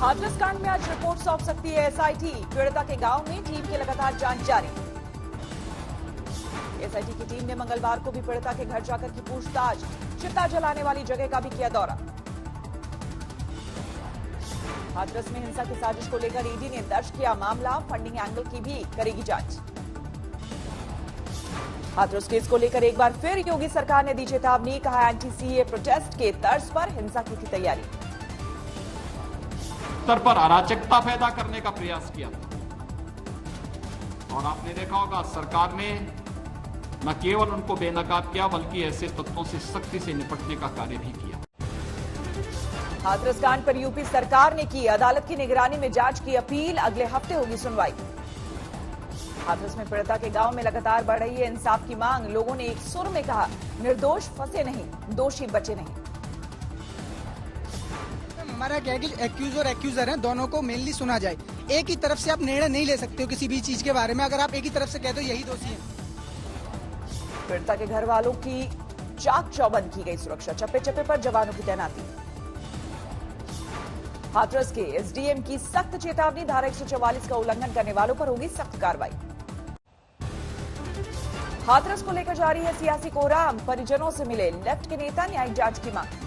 हाथरस कांड में आज रिपोर्ट सौंप सकती है एसआईटी। पीड़िता के गांव में टीम की लगातार जांच जारी। एसआईटी की टीम ने मंगलवार को भी पीड़िता के घर जाकर की पूछताछ। चिता जलाने वाली जगह का भी किया दौरा। हाथरस में हिंसा की साजिश को लेकर ईडी ने दर्ज किया मामला। फंडिंग एंगल की भी करेगी जांच। हाथरस केस को लेकर एक बार फिर योगी सरकार ने दी चेतावनी। कहा एंटी सीए प्रोटेस्ट के तर्ज पर हिंसा की थी तैयारी। स्तर पर अराजकता पैदा करने का प्रयास किया और आपने देखा होगा सरकार ने न केवल उनको बेनकाब किया बल्कि ऐसे तत्वों से सख्ती से निपटने का कार्य भी किया। हाथरस कांड पर यूपी सरकार ने की अदालत की निगरानी में जांच की अपील। अगले हफ्ते होगी सुनवाई। हाथरस में पीड़िता के गांव में लगातार बढ़ रही है इंसाफ की मांग। लोगों ने एक सुर में कहा, निर्दोष फंसे नहीं, दोषी बचे नहीं। हमारा क्या है कि एक्यूज और एक्यूजर हैं, दोनों को मेनली सुना जाए। एक ही तरफ से आप निर्णय नहीं ले सकते हो किसी भी चीज के बारे में। अगर आप एक ही तरफ से कहते हो यही दोषी है। पीड़िता के घर वालों की चाक चौबंद की गई सुरक्षा। चप्पे चप्पे पर जवानों की तैनाती। हाथरस के एसडीएम की सख्त चेतावनी। धारा 144 का उल्लंघन करने वालों पर होगी सख्त कार्रवाई। हाथरस को लेकर जारी है सियासी कोहराम। परिजनों से मिले लेफ्ट के नेता, न्यायिक जांच की मांग।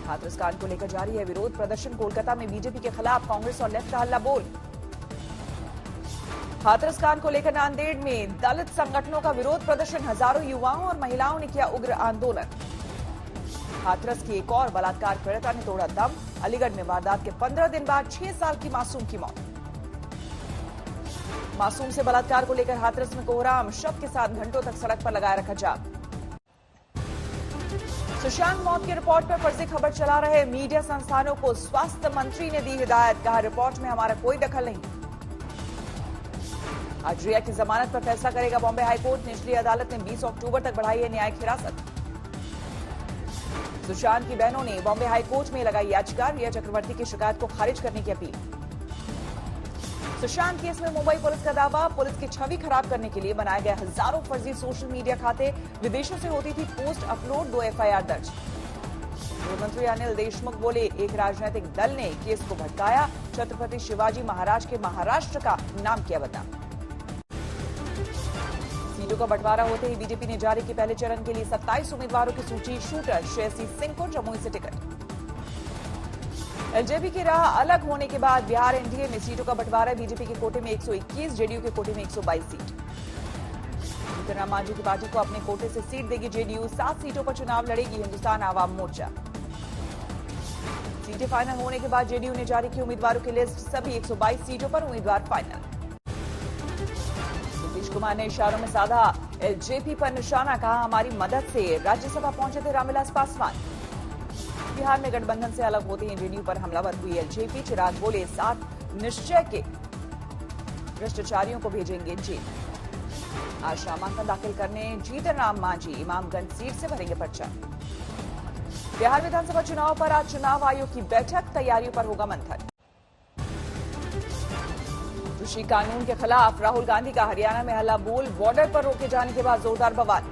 हाथरस कांड को लेकर जारी है विरोध प्रदर्शन। कोलकाता में बीजेपी के खिलाफ कांग्रेस और लेफ्ट का हल्ला बोल। हाथरस कांड को लेकर नांदेड़ में दलित संगठनों का विरोध प्रदर्शन। हजारों युवाओं और महिलाओं ने किया उग्र आंदोलन। हाथरस की एक और बलात्कार पीड़िता ने तोड़ा दम। अलीगढ़ में वारदात के 15 दिन बाद 6 साल की मासूम की मौत। मासूम से बलात्कार को लेकर हाथरस में कोहराम। शव के साथ घंटों तक सड़क पर लगाए रखा जाम। सुशांत मौत की रिपोर्ट पर फर्जी खबर चला रहे मीडिया संस्थानों को स्वास्थ्य मंत्री ने दी हिदायत। कहा रिपोर्ट में हमारा कोई दखल नहीं। आज रिया की जमानत पर फैसला करेगा बॉम्बे हाईकोर्ट। निचली अदालत ने 20 अक्टूबर तक बढ़ाई है न्यायिक हिरासत। सुशांत की बहनों ने बॉम्बे हाईकोर्ट में लगाई याचिका। रिया चक्रवर्ती की शिकायत को खारिज करने की अपील। सुशांत केस में मुंबई पुलिस का दावा, पुलिस की छवि खराब करने के लिए बनाए गए हजारों फर्जी सोशल मीडिया खाते। विदेशों से होती थी पोस्ट अपलोड। 2 एफआईआर दर्ज। गृह मंत्री अनिल देशमुख बोले, एक राजनीतिक दल ने केस को भटकाया। छत्रपति शिवाजी महाराज के महाराष्ट्र का नाम किया बदनाम। सीटों का बंटवारा होते ही बीजेपी ने जारी की पहले चरण के लिए 27 उम्मीदवारों की सूची। शूटर श्रेयसी सिंह को जमुई से टिकट। एलजेपी की राह अलग होने के बाद बिहार एनडीए में सीटों का बंटवारा। बीजेपी के कोटे में 121, जेडीयू के कोटे में 122 सीट। जीतनराम मांझी की पार्टी को अपने कोटे से सीट देगी जेडीयू। 7 सीटों पर चुनाव लड़ेगी हिंदुस्तान आवाम मोर्चा। सीटें फाइनल होने के बाद जेडीयू ने जारी की उम्मीदवारों की लिस्ट। सभी 122 सीटों पर उम्मीदवार फाइनल। नीतीश कुमार ने इशारों में साधा एलजेपी पर निशाना। कहा हमारी मदद से राज्यसभा पहुंचे थे रामविलास पासवान। बिहार में गठबंधन से अलग होते ही जेडीयू पर हमलावर हुई एलजेपी। चिराग बोले, 7 निश्चय के भ्रष्टाचारियों को भेजेंगे जेल। आज नामांकन दाखिल करने जीतनराम मांझी इमामगंज सीट से भरेंगे पर्चा। बिहार विधानसभा चुनाव पर आज चुनाव आयोग की बैठक। तैयारियों पर होगा मंथन। कृषि कानून के खिलाफ राहुल गांधी का हरियाणा में हल्ला बोल। बॉर्डर पर रोके जाने के बाद जोरदार बवाल।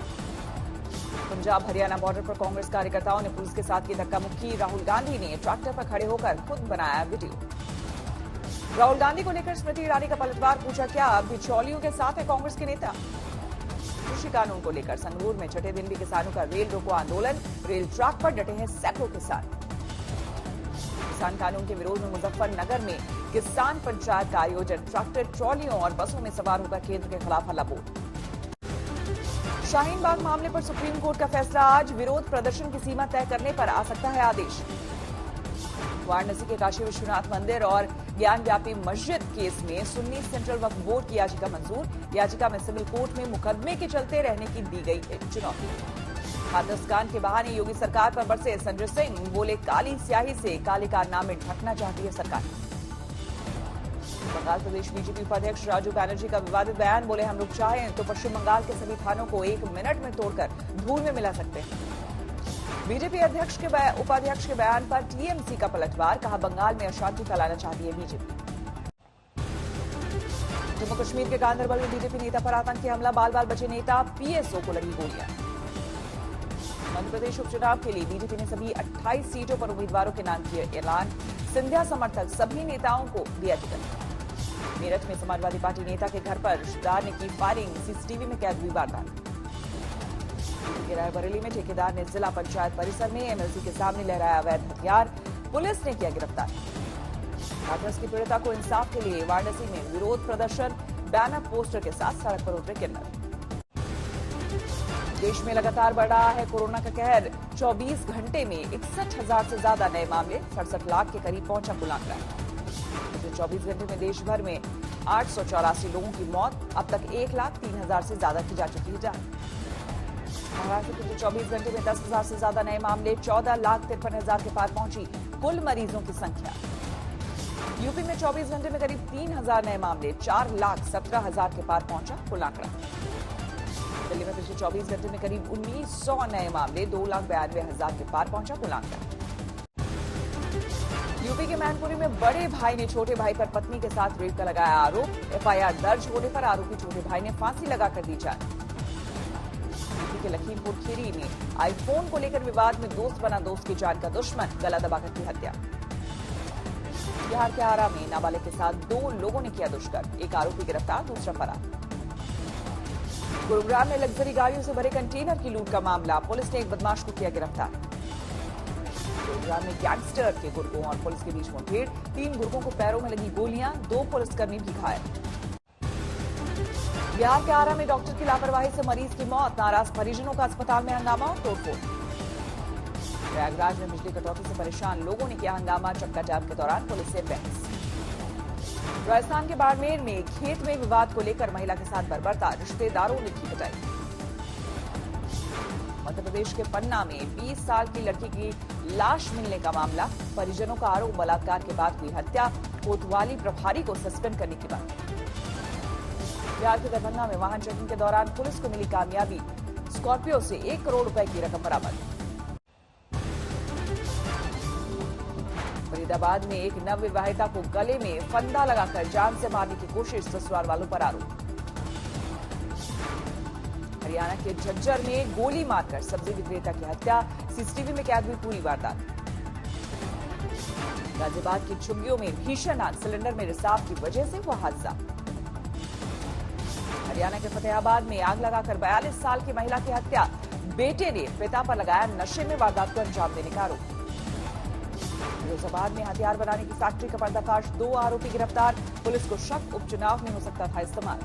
पंजाब हरियाणा बॉर्डर पर कांग्रेस कार्यकर्ताओं ने पुलिस के साथ की धक्का मुक्की। राहुल गांधी ने ट्रैक्टर पर खड़े होकर खुद बनाया वीडियो। राहुल गांधी को लेकर स्मृति ईरानी का पलटवार। पूछा, क्या बिचौलियों के साथ है कांग्रेस के नेता? कृषि कानून को लेकर संगरूर में छठे दिन भी किसानों का रेल रोको आंदोलन। रेल ट्रैक पर डटे हैं सैकड़ों किसान। किसान कानून के विरोध में मुजफ्फरनगर में किसान पंचायत का आयोजन। ट्रैक्टर, ट्रॉलियों और बसों में सवार होकर केंद्र के खिलाफ हल्ला बोल। शाहीन बाग मामले पर सुप्रीम कोर्ट का फैसला आज। विरोध प्रदर्शन की सीमा तय करने पर आ सकता है आदेश। वाराणसी के काशी विश्वनाथ मंदिर और ज्ञान व्यापी मस्जिद केस में सुन्नी सेंट्रल वक्फ बोर्ड की याचिका मंजूर। याचिका में सिविल कोर्ट में मुकदमे के चलते रहने की दी गई चुनौती। हाथरस कांड के बहाने योगी सरकार पर बरसे संजय सिंह। बोले, काली स्याही से काले कारनामे ढकना चाहती है सरकार। बंगाल प्रदेश बीजेपी उपाध्यक्ष राजू बैनर्जी का विवादित बयान। बोले, हम लोग चाहें तो पश्चिम बंगाल के सभी थानों को 1 मिनट में तोड़कर धूल में मिला सकते हैं। बीजेपी अध्यक्ष के उपाध्यक्ष के बयान पर टीएमसी का पलटवार। कहा, बंगाल में अशांति फैलाना चाहती है बीजेपी। जम्मू कश्मीर के गांधरबल में बीजेपी नेता पर आतंकी हमला। बाल बाल बचे नेता, पीएसओ को लगी गोलियां। मध्य प्रदेश उपचुनाव के लिए बीजेपी ने सभी 28 सीटों पर उम्मीदवारों के नाम किए ऐलान। सिंधिया समर्थक सभी नेताओं को दिया टिकट। मेरठ में समाजवादी पार्टी नेता के घर पर रिश्तेदार ने की फायरिंग, सीसीटीवी में कैद हुई वारदात। रायबरेली में ठेकेदार ने जिला पंचायत परिसर में एमएलसी के सामने लहराया अवैध हथियार, पुलिस ने किया गिरफ्तार। हाथरस की पीड़िता को इंसाफ के लिए वाराणसी में विरोध प्रदर्शन, बैनर पोस्टर के साथ सड़क पर उतरे किन्नर। देश में लगातार बढ़ रहा है कोरोना का कहर। 24 घंटे में 61,000 से ज्यादा नए मामले, 67 लाख के करीब पहुंचा कुल आंकड़ा। पिछले 24 घंटे में देश भर में 884 लोगों की मौत, अब तक 1,03,000 से ज्यादा की जा चुकी है जान। महाराष्ट्र में पिछले 24 घंटे में 10,000 से ज्यादा नए मामले, 14,53,000 के पार पहुंची कुल मरीजों की संख्या। यूपी में 24 घंटे में करीब 3,000 नए मामले, 4,17,000 के पार पहुंचा कुल आंकड़ा। दिल्ली में पिछले 24 घंटे में करीब 1,900 नए मामले, 2,92,000 के पार पहुंचा कुल आंकड़ा। यूपी के मैनपुरी में बड़े भाई ने छोटे भाई पर पत्नी के साथ रेप का लगाया आरोप। एफआईआर दर्ज होने पर आरोपी छोटे भाई ने फांसी लगाकर दी जान। यूपी के लखीमपुर खीरी में आईफोन को लेकर विवाद में दोस्त बना दोस्त की जान का दुश्मन, गला दबाकर की हत्या। बिहार के आरा में नाबालिग के साथ 2 लोगों ने किया दुष्कर्म, एक आरोपी गिरफ्तार, दूसरा फरार। गुरुग्राम में लग्जरी गाड़ियों से भरे कंटेनर की लूट का मामला, पुलिस ने एक बदमाश को किया गिरफ्तार। गुरुग्राम में गैंगस्टर के गुर्गों और पुलिस के बीच मुठभेड़, 3 गुर्गों को पैरों में लगी गोलियां, 2 पुलिसकर्मी भी घायल। बिहार के आरा में डॉक्टर की लापरवाही से मरीज की मौत, नाराज परिजनों का अस्पताल में हंगामा और तोड़फोड़। प्रयागराज में बिजली कटौती से परेशान लोगों ने किया हंगामा, चक्का जाम के दौरान पुलिस से बहस। राजस्थान के बाड़मेर में खेत में विवाद को लेकर महिला के साथ बर्बरता, रिश्तेदारों ने की पिटाई। मध्य प्रदेश के पन्ना में 20 साल की लड़की की लाश मिलने का मामला, परिजनों का आरोप बलात्कार के बाद हुई हत्या, कोतवाली प्रभारी को सस्पेंड करने की बात। बिहार के दरभंगा में वाहन चेकिंग के दौरान पुलिस को मिली कामयाबी, स्कॉर्पियो से 1 करोड़ रुपए की रकम बरामद। फरीदाबाद में एक नवविवाहिता को गले में फंदा लगाकर जान से मारने की कोशिश, ससुराल वालों पर आरोप। हरियाणा के झज्जर में गोली मारकर सब्जी विक्रेता की हत्या, सीसीटीवी में कैद हुई पूरी वारदात। गाजियाबाद की झुग्गियों में भीषण आग, सिलेंडर में रिसाव की वजह से हुआ हादसा। हरियाणा के फतेहाबाद में आग लगाकर 42 साल की महिला की हत्या, बेटे ने पिता पर लगाया नशे में वारदात को अंजाम देने का आरोप। फिरोजाबाद में हथियार बनाने की फैक्ट्री का पर्दाफाश, 2 आरोपी गिरफ्तार, पुलिस को शक उपचुनाव में हो सकता था इस्तेमाल।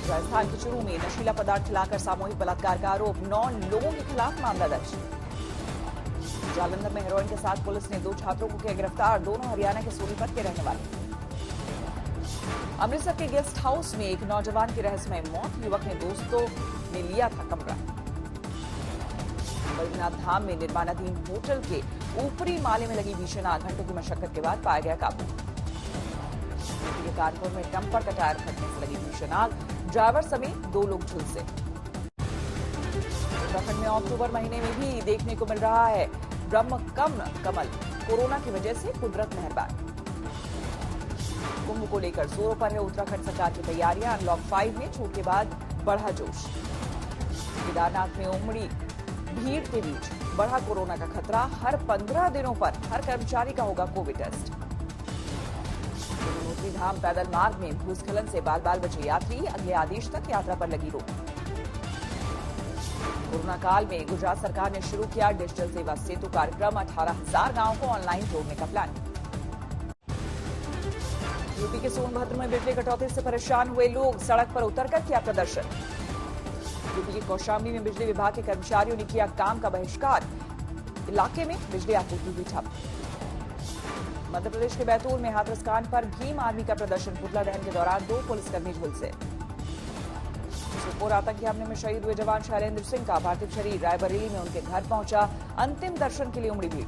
राजस्थान के चूरू में नशीला पदार्थ खिलाकर सामूहिक बलात्कार का आरोप, 9 लोगों के खिलाफ मामला दर्ज। जालंधर में हेरोइन के साथ पुलिस ने 2 छात्रों को किया गिरफ्तार, दोनों हरियाणा के सोनीपत के रहने वाले। अमृतसर के गेस्ट हाउस में एक नौजवान की रहस्यमय मौत, युवक ने दोस्तों ने लिया था कमरा। बद्रीनाथ धाम में निर्माणाधीन होटल के ऊपरी माले में लगी भीषण आग, घंटों की मशक्कत के बाद पाया गया काबू। कानपुर में डंपर का टायर फटने से लगी भीषण आग, ड्राइवर समेत 2 लोग झुलसे। उत्तराखंड में अक्टूबर महीने में भी देखने को मिल रहा है ब्रह्म कमल, कोरोना की वजह से कुदरत मेहरबान। कुंभ को लेकर जोरों पर है उत्तराखंड सरकार की तैयारियां, अनलॉक 5 में छूट के बाद बढ़ा जोश। केदारनाथ में उमड़ी भीड़ के बीच बढ़ा कोरोना का खतरा, हर 15 दिनों पर हर कर्मचारी का होगा कोविड टेस्ट। यमुनोत्री धाम पैदल मार्ग में भूस्खलन से बाल बचे यात्री, अगले आदेश तक यात्रा पर लगी रोक। कोरोना काल में गुजरात सरकार ने शुरू किया डिजिटल सेवा सेतु कार्यक्रम, 18,000 गांवों को ऑनलाइन जोड़ने का प्लान। यूपी के सोनभद्र में बिजली कटौती से परेशान हुए लोग, सड़क पर उतरकर किया प्रदर्शन। यूपी के कौशाम्बी में बिजली विभाग के कर्मचारियों ने किया काम का बहिष्कार, इलाके में बिजली आपूर्ति हुई ठप। मध्य प्रदेश के बैतूल में हाथरस कांड पर भीम आर्मी का प्रदर्शन, पुतला दहन के दौरान 2 पुलिसकर्मी झुलसे। सुरपुर आतंकी हमले में शहीद हुए जवान शैलेंद्र सिंह का पार्थिव शरीर रायबरेली में उनके घर पहुंचा, अंतिम दर्शन के लिए उमड़ी भीड़।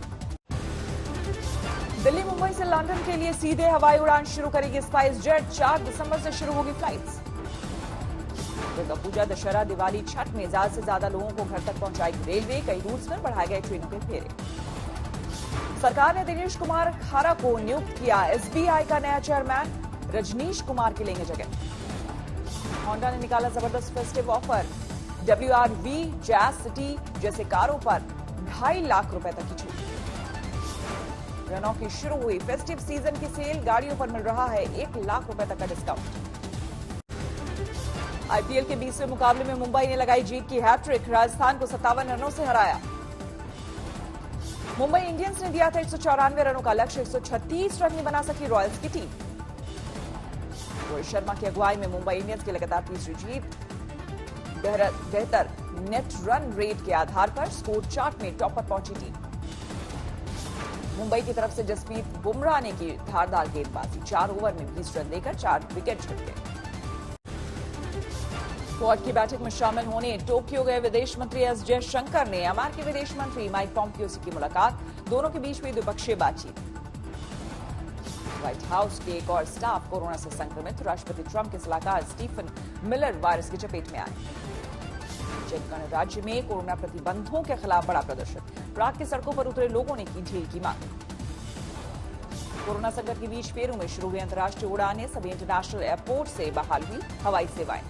दिल्ली मुंबई से लंदन के लिए सीधे हवाई उड़ान शुरू करेगी स्पाइस जेट, 4 दिसंबर से शुरू होगी फ्लाइट्स। दुर्गा पूजा, दशहरा, दिवाली, छठ में ज्यादा से ज्यादा लोगों को घर तक पहुंचाएगी रेलवे, कई रूट्स पर बढ़ाए गए ट्रेनों के फेरे। सरकार ने दिनेश कुमार खारा को नियुक्त किया एसबीआई का नया चेयरमैन, रजनीश कुमार की लेंगे जगह। होंडा ने निकाला जबरदस्त festive offer, WRV, jazz city जैसे कारों पर 2.5 लाख रुपए तक की छूट। रेनॉ की शुरू हुई फेस्टिव सीजन की सेल, गाड़ियों पर मिल रहा है 1 लाख रुपए तक का डिस्काउंट। आईपीएल के 20वें मुकाबले में मुंबई ने लगाई जीत की हैट्रिक, राजस्थान को 57 रनों से हराया। मुंबई इंडियंस ने दिया था 194 रनों का लक्ष्य, 136 रन ही बना सकी रॉयल्स की टीम। रोहित शर्मा की अगुवाई में मुंबई इंडियंस की लगातार तीसरी जीत। बेहतर नेट रन रेट के आधार पर स्कोर चार्ट में टॉप पर पहुंची टीम। मुंबई की तरफ से जसप्रीत बुमराह ने की धारदार गेंदबाजी, 4 ओवर में 20 रन देकर 4 विकेट झटके। क्वाड की बैठक में शामिल होने टोक्यो गए विदेश मंत्री एस जयशंकर ने अमेरिकी विदेश मंत्री माइक पॉम्पियो से की मुलाकात, दोनों के बीच हुई द्विपक्षीय बातचीत। व्हाइट हाउस के एक और स्टाफ कोरोना से संक्रमित, राष्ट्रपति ट्रंप के सलाहकार स्टीफन मिलर वायरस की चपेट में आए। चेक गणराज्य में कोरोना प्रतिबंधों के खिलाफ बड़ा प्रदर्शन, प्राग की सड़कों पर उतरे लोगों ने की ढील की मांग। कोरोना संकट के बीच पेरू में शुरू हुई अंतर्राष्ट्रीय उड़ानें, सभी इंटरनेशनल एयरपोर्ट से बहाल हुई हवाई सेवाएं।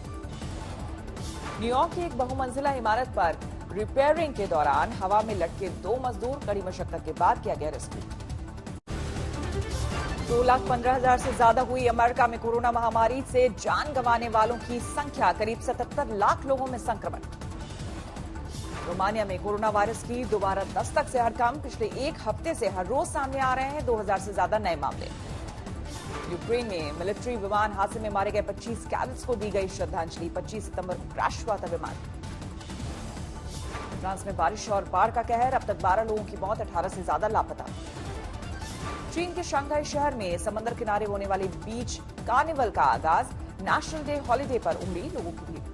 न्यूयॉर्क की एक बहुमंजिला इमारत पर रिपेयरिंग के दौरान हवा में लटके 2 मजदूर, कड़ी मशक्कत के बाद किया गया रेस्क्यू। 2,15,000 से ज्यादा हुई अमेरिका में कोरोना महामारी से जान गंवाने वालों की संख्या, करीब 77 लाख लोगों में संक्रमण। रोमानिया में कोरोना वायरस की दोबारा दस्तक से हड़कंप, पिछले 1 हफ्ते से हर रोज सामने आ रहे हैं 2000 से ज्यादा नए मामले। यूक्रेन में मिलिट्री विमान हादसे में मारे गए 25 कैडेट्स को दी गई श्रद्धांजलि, 25 सितंबर को क्रैश हुआ था विमान। फ्रांस में बारिश और बाढ़ का कहर, अब तक 12 लोगों की मौत, 18 से ज्यादा लापता। चीन के शंघाई शहर में समंदर किनारे होने वाले बीच कार्निवल का आगाज, नेशनल डे हॉलिडे पर उमड़ी लोगों की भीड़।